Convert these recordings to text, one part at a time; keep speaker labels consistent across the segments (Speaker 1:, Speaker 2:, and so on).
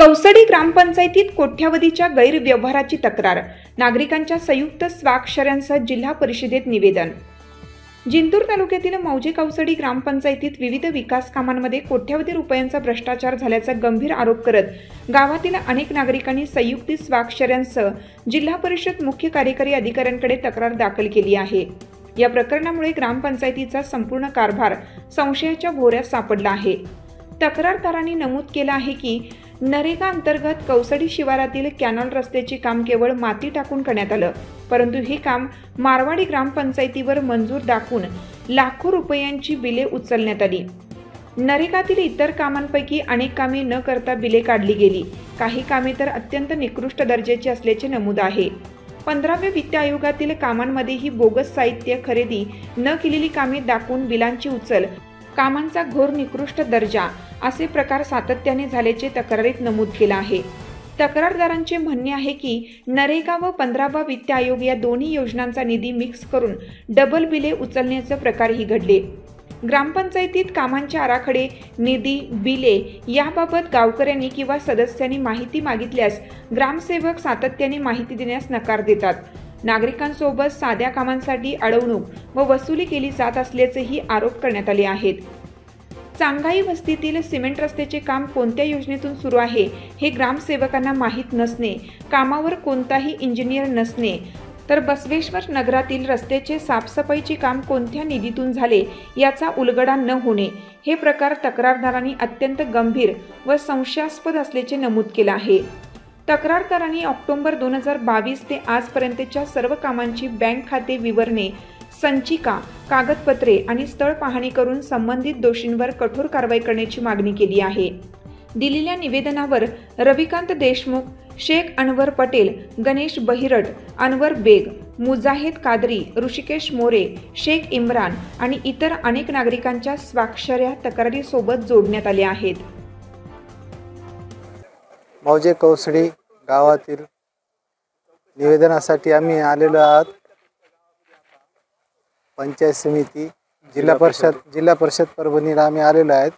Speaker 1: कौसडी ग्रामपंचायतीत कोट्यावधीच्या गैरव्यवहाराची तक्रार, नागरिकांच्या संयुक्त स्वाक्षऱ्यांसह जिल्हा परिषदेत निवेदन। जिंतूर तालुक्यातील मौजे कौसडी ग्रामपंचायतीत विविध विकास कामांमध्ये कोट्यावधी रुपयांचा भ्रष्टाचार झाल्याचा गंभीर आरोप करत गावातील अनेक नागरिकांनी संयुक्त स्वाक्षऱ्यांसह जिल्हा परिषद मुख्य कार्यकारी अधिकाऱ्यांकडे तक्रार दाखल केली आहे। या प्रकरणामुळे ग्रामपंचायतीचा संपूर्ण कारभार संशयाच्या भोवऱ्यात सापडला आहे। तक्रारदारांनी नमूद केलं आहे की नरेगा अंतर्गत कौसडी शिवारातील कॅनॉल रस्त्याचे काम केवळ माती टाकून करण्यात आलं, परंतु हे काम मारवाडी ग्रामपंचायतीवर मंजूर दाखवून लाखो रुपयांची बिले उचलण्यात आली। नरेगातील इतर कामांपैकी अनेक कामे न करता बिले काढली गेली, काही कामे तर अत्यंत निकृष्ट दर्जाची असल्याचे नमूद आहे। 15व्या वित्त आयोगातील कामांमध्येही बोगस साहित्य खरेदी, न केलेली कामे दाखवून बिलांची उचल, कामांचा घोर निकृष्ट दर्जा असे प्रकार सातत्याने झाल्याचे तक्रारीत नमूद केलं आहे। तक्रारदारांचे म्हणणे आहे की नरेगा व 15वा वित्त आयोग या दोन्ही योजनांचा निधी मिक्स करून डबल बिले उचलण्याचे प्रकारही घडले। ग्रामपंचायतीत कामांचे आराखडे, निधी, बिले याबाबत गावकऱ्यांनी किंवा सदस्यांनी माहिती मागितल्यास ग्रामसेवक सातत्याने माहिती देण्यास नकार देतात। नागरिकांसोबत साध्या कामांसाठी अडवणूक व वसुली केली जात असल्याचेही आरोप करण्यात आले आहेत। चांगाई वस्तीतील सिमेंट रस्त्याचे काम कोणत्या योजनेतून सुरू आहे हे ग्रामसेवकांना माहीत नसणे, कामावर कोणताही इंजिनियर नसणे, तर बसवेश्वर नगरातील रस्त्याचे साफसफाईचे काम कोणत्या निधीतून झाले याचा उलगडा न होणे, हे प्रकार तक्रारदारांनी अत्यंत गंभीर व संशयास्पद असल्याचे नमूद केले आहे। तक्रारदारांनी ऑक्टोबर 2022 ते आजपर्यंतच्या सर्व कामांची बँक खाते विवरणे, संचिका, कागदपत्रे आणि स्थळ पाहणी करून संबंधित दोषींवर कठोर कारवाई करण्याची मागणी केली आहे। दिलेल्या निवेदनावर रविकांत देशमुख, शेख अनवर पटेल, गणेश बहिरट, अनवर बेग, मुजाहिद कादरी, ऋषिकेश मोरे, शेख इम्रान आणि इतर अनेक नागरिकांच्या स्वाक्षऱ्या तक्रारीसोबत जोडण्यात आल्या आहेत।
Speaker 2: मौजे कौसडी गावातील निवेदनासाठी आम्ही आलेलो आहोत। पंचायत समिती, जिल्हा परिषद परभणीला आम्ही आलेलो आहेत।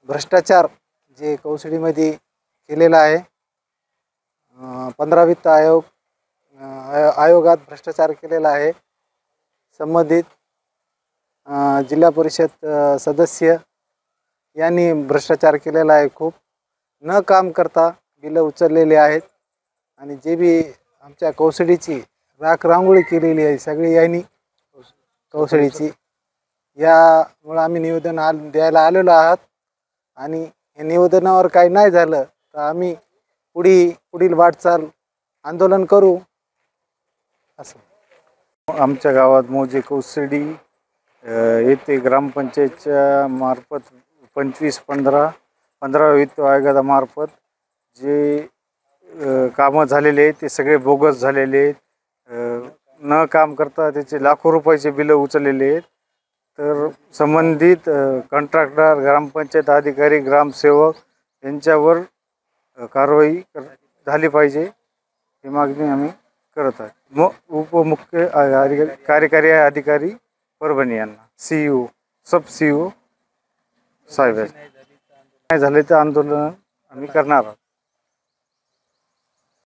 Speaker 2: भ्रष्टाचार जे कौसडीमध्ये केलेला आहे, 15 वित्त आयोगात भ्रष्टाचार केलेला आहे। संबंधित जिल्हा परिषद सदस्य यांनी भ्रष्टाचार केलेला आहे। खूप न काम करता बिलं उचललेले आहेत आणि जे बी आमच्या कौसडीची राख रांगोळी केलेली आहे सगळी यांनी कौसडीची, यामुळे आम्ही निवेदन द्यायला आलेलो आहात। आणि हे निवेदनावर काही नाही झालं तर आम्ही पुढील वाटचाल आंदोलन करू असं।
Speaker 3: आमच्या गावात मौजे कौसडी येथे ग्रामपंचायतच्या मार्फत 15 वित्त आयोगामार्फत जे कामं झालेले आहेत ते सगळे बोगस झालेले आहेत। न काम करता त्याचे लाखो रुपयाचे बिलं उचललेले आहेत। तर संबंधित कॉन्ट्रॅक्टर, ग्रामपंचायत अधिकारी, ग्रामसेवक यांच्यावर कारवाई झाली पाहिजे ही मागणी आम्ही करत आहे। उपमुख्य कार्यकारी अधिकारी परभणी यांना, CEO, सब CEO साहेब, नाही झाले तर आंदोलन आम्ही करणार आहोत।